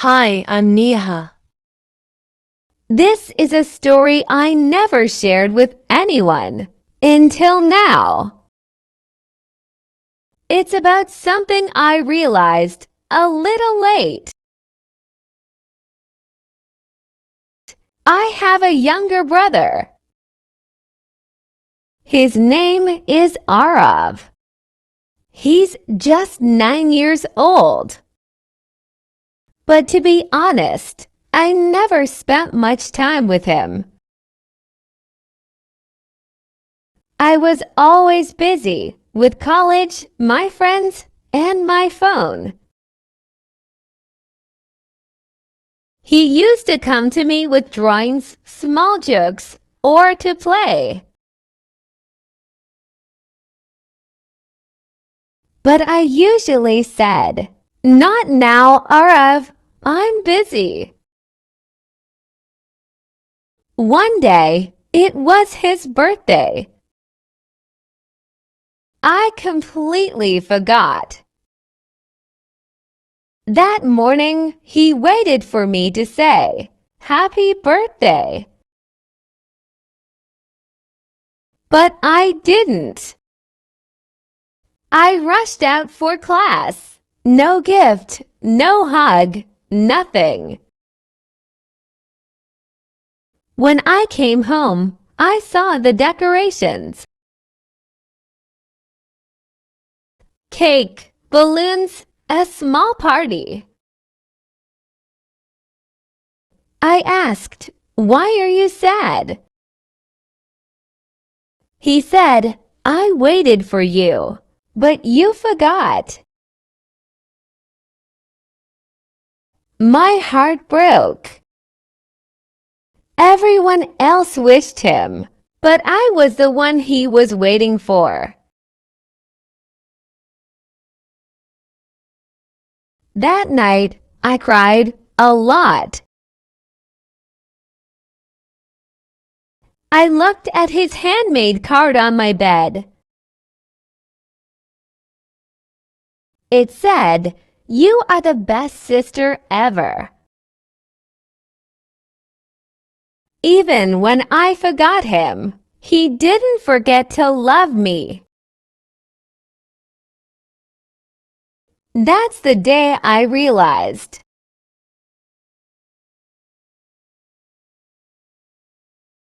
Hi, I'm Neha. This is a story I never shared with anyone until now. It's about something I realized a little late. I have a younger brother. His name is Arav. He's just 9 years old. But to be honest, I never spent much time with him. I was always busy with college, my friends, and my phone. He used to come to me with drawings, small jokes, or to play. But I usually said, "Not now, Arav, I'm busy." One day, it was his birthday. I completely forgot. That morning, he waited for me to say, "Happy birthday." But I didn't. I rushed out for class. No gift, no hug, nothing. When I came home, I saw the decorations. Cake, balloons, a small party. I asked, "Why are you sad?" He said, "I waited for you, but you forgot." My heart broke. Everyone else wished him, but I was the one he was waiting for. That night, I cried a lot. I looked at his handmade card on my bed. It said, "You are the best sister ever." Even when I forgot him, he didn't forget to love me. That's the day I realized